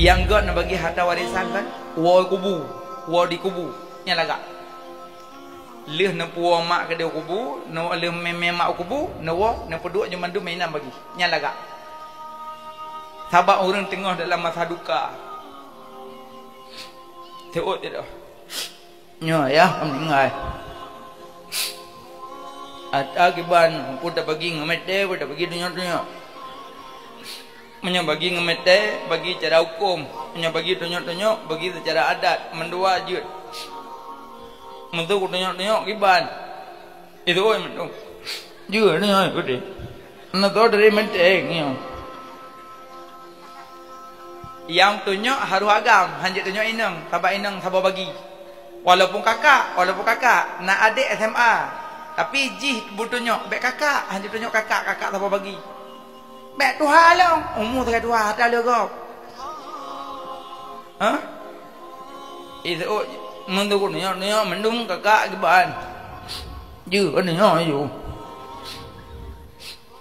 Yang God nak bagi harta warisan kan, wall kubu, wall di kubu, yang lagak. Leh na puo mak ke dia kubu, no leh memak kubu, no wo, na peduk je mandu mainan bagi, yang lagak. Sabab orang tengah dalam masa duka. Teot dia dah. Nyo ya, kamu ingat. Ada kiban, pun dah bagi ngemete, pun dah bagi dunia-dunia. Menya bagi ngemete, bagi cara hukum, menya bagi tonyok-tonyok, bagi secara adat, mendua je. Mentu tonyok-tonyok kiban. Itu oi mentu. Juga ni oi gede. Nak tahu dari menteng ni. Yang tonyok haru agam, hanjit tonyok inang, sabar bagi. Walaupun kakak nak adik SMA. Tapi jih butonyok, bek kakak, hanjit tonyok kakak sabar bagi. Bek Tuhan lah. Umur tak Tuhan. Tak ada kau. Ha? Itu menurut ni mendung kakak kebaan. Je ni yo.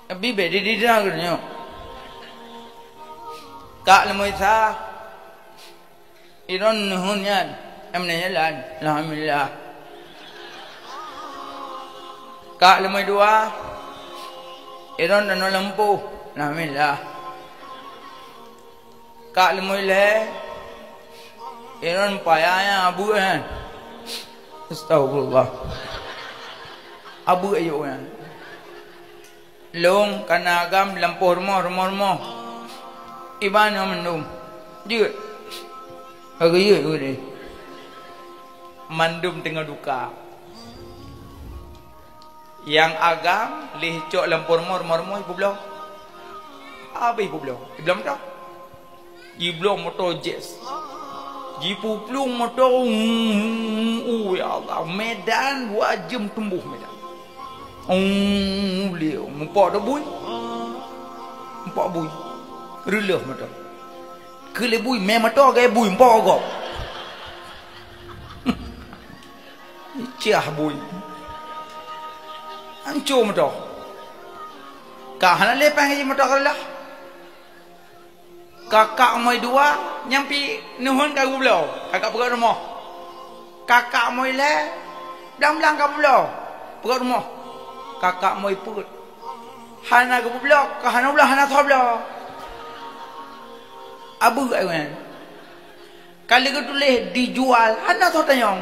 Tapi bedi di dah ni. Kak lemoi sa. Iron nuhunyan. Amne jalan. Alhamdulillah. Kak lemoi dua. Iron dan lampu. Alhamdulillah. Kak lemui le. Iron payahnya abu kan. Astagfirullah. Abu ayo kan. Long kanagam lampu rumah. Iban yang mendum. Juga. Agak iya ni. Mandum tengah duka. Yang agam lihcok lampu rumah ibu belah. Apa ibu belum? Ibu belum tak? Ibu belum motor jazz. Ibu belum motor. Ya Allah, Medan 2 jam tumbuh Medan. Beliau mempak dah bui. Mempak bui. Relah motor. Kele bui, motor gaya bui mempak agak. Ciah bui. Hancur motor. Kak hana lepang je motor kalah. Kakak moi dua nyampi nuhun kagu belau. Kakak pergi rumah. Kakak moi le belang kagu belau. Pergi rumah. Kakak moi put. Hana kagu belau, ka hana belau hana thau belau. Abu kan. Kali ke tulis dijual hana thau tanyong.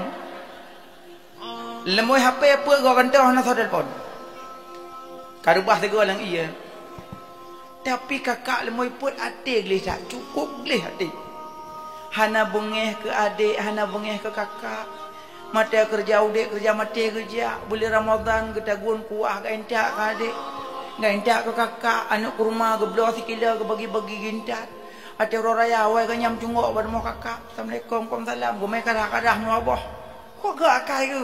Lemoi HP apa gua kantau hana thau telefon. Karubah tegur lang iya. Tapi kakak lemoi pun adik gelih tak cukup gelih adik. Hana bengeh ke adik, hana bengeh ke kakak. Mata kerja udik kerja mati kerja. Boleh Ramadan ke tagun kuah ke entak ke adik. Ke entak ke kakak, anak ke rumah ke belah sikila ke bagi-bagi gintat. Ati orang raya awal ke nyam cungok pada mau kakak. Assalamualaikum, waalaikumsalam. Gomai kadah-kadah nu abah. Kok gak akai ke?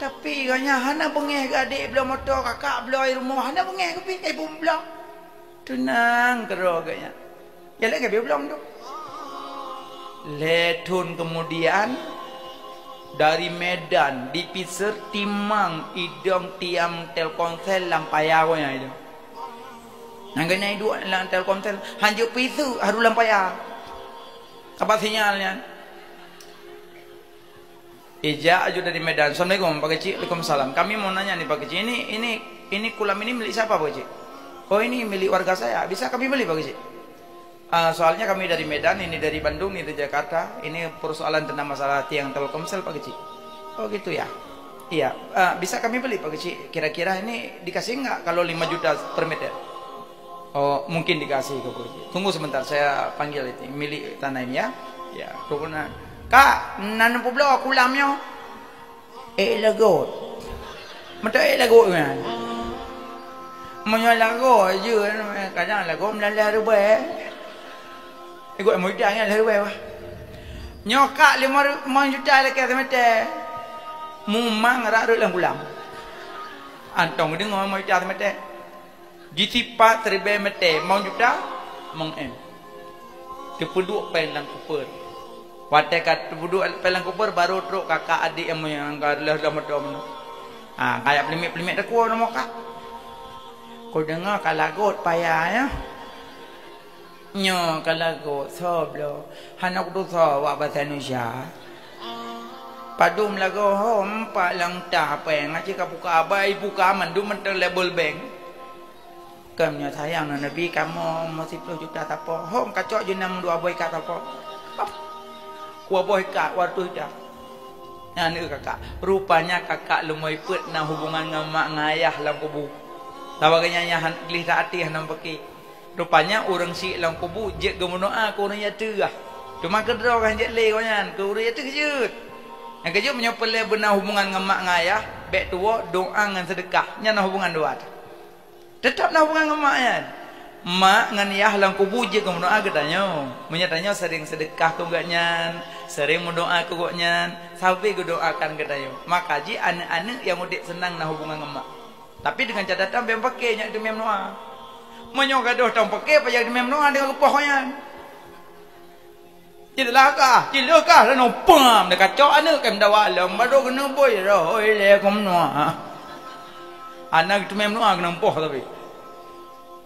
Tapi kanya hana bengeh ke adik belah motor kakak belah air rumah. Hana bengeh ke pi ibu belah. Tenang kero kayaknya. Ya lagi belum tu. Letun kemudian dari Medan dipisir timang idong tiam Telkomsel lampayawanya itu. Nangganya itu lang Telkomsel hanjuk pisu haru lampaya. Apa sinyalnya? Ija aja dari Medan. Assalamualaikum Pak Kecik. Waalaikumsalam. Kami mau nanya nih Pak Kecik, ini kulam ini milik siapa Pak Kecik? Oh ini milik warga saya. Bisa kami beli Pak Kecik? Soalnya kami dari Medan, ini dari Bandung, ini dari Jakarta. Ini persoalan tentang masalah tiang Telkomsel Pak Kecik. Oh gitu ya. Iya. Bisa kami beli Pak Kecik? Kira-kira ini dikasih nggak kalau 5 juta per meter? Oh mungkin dikasih ke Pak Kecik. Tunggu sebentar, saya panggil itu milik tanah ini ya. Ya. Turunan. Kak, nanam pula kulamnya. Lagot. Macam lagot kan? Macam lagot je. Kadang lagot melalah rubai. Ikut mudah kan lalah rubai wah. Nyokak 5 juta lagi semete. Mumang rak dalam kulam. Antong dengar 5 juta semete. Ditipat terbe mete 5 juta meng-em. Kepeduk pelang kupur. Watai kat duduk pelang kubur baru teruk kakak adik yang galah dah medom. Kayak pelimit-pelimit dak kuah nama kak. Kau dengar kalagot payah ya. Nyo kalago soblo hanak tu so wa bahasa Indonesia. Padum lago hom pa lang ta peng aci ka buka abai buka mandu mentel label bank. Kamnya sayang Nabi kamu masih 10 juta tapo. Hom kacok je nang dua boy ka tapo. Wa boy ka waktu dah. Anu kakak, rupanya kakak lumai put na hubungan dengan mak ngayah lam kubu. Tawaganya nyahan gelih hati hanam peki. Rupanya orang si lam kubu je gemunoa ko orang ya teu ah. Cuma kedro kan je le ko nyan, ko orang ya teu kejut. Yang kejut menyopel benar hubungan dengan mak ngayah, bek tua doa dengan sedekah, nyana hubungan dua. Tetap na hubungan dengan mak nyan. Mak ngan yah lam kubu je gemunoa katanya. Menyatanya sering sedekah ko nyan, sering mendoa ko nyan, sampai ko doakan katanya. Maka ji anak-anak yang udik senang na hubungan dengan mak. Tapi dengan catatan bem pakai nyak tu mem doa. Menyo gadoh tang pakai pa yang mem doa dengan kepohnya. Cilaka, cilaka la no pam dekat cok anak kem dawa lam bado kena boy ro oi le kom doa. Anak tu mem doa kena poh tapi.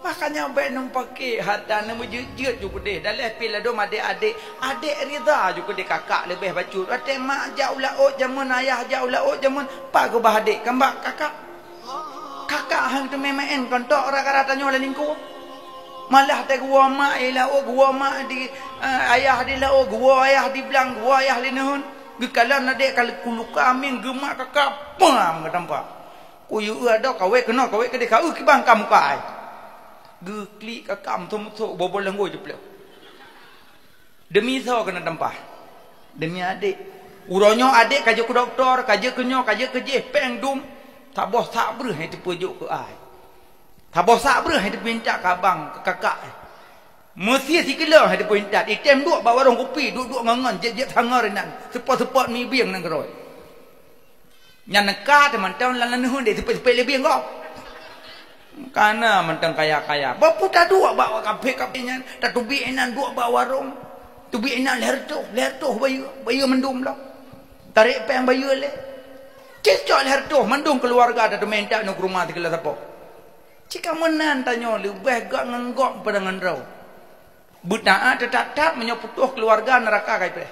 Makanya baik nang pakai harta nama jejut juga deh. Dalam pil ada adik-adik, adik rida juga deh kakak lebih bacut. Adik mak jauh laut zaman ayah jauh laut zaman pak ke bah adik kambak kakak. Kakak hang tu memain kontok rata-ratanya oleh lingku. Malah tak gua mak laut gua mak di ayah di laut gua ayah di belang gua ayah di nehun. Gekalan adik kalau kulu kambing gemak kakak pam ke tampak. Kuyu ada kawe kena kawe ke kau ke bang kamu kai. Geklik kakam tu mutuk bobol langgo je pula. Demi so kena tempah. Demi adik. Uronyo adik kaje ku doktor, kaje kenyo, kaje kerja peng dum. Tak boh tak berah itu pujuk ke ai. Tak boh tak berah itu minta ke abang, ke kakak. Mesti si kilo itu minta. Item duk bawa warung kopi, duk-duk ngangan, jet-jet hangar nan. Sepot-sepot mi biang nang keroi. Nyan nekat teman tahun lan hun dia sepet-sepet lebih kau. Karena mentang kaya-kaya. Bapu tak dua bawa kafe-kafenya, tak tubi enan dua bawa warung. Tubi enan lertuh bayu mendum lah. Tarik peng bayu le. Cecok lertuh mendum keluarga ada minta nak rumah ti kelas apa. Jika menan tanya lebih gak ngenggok pada ngendrau. Buta tetap menyoputuh keluarga neraka kai pe.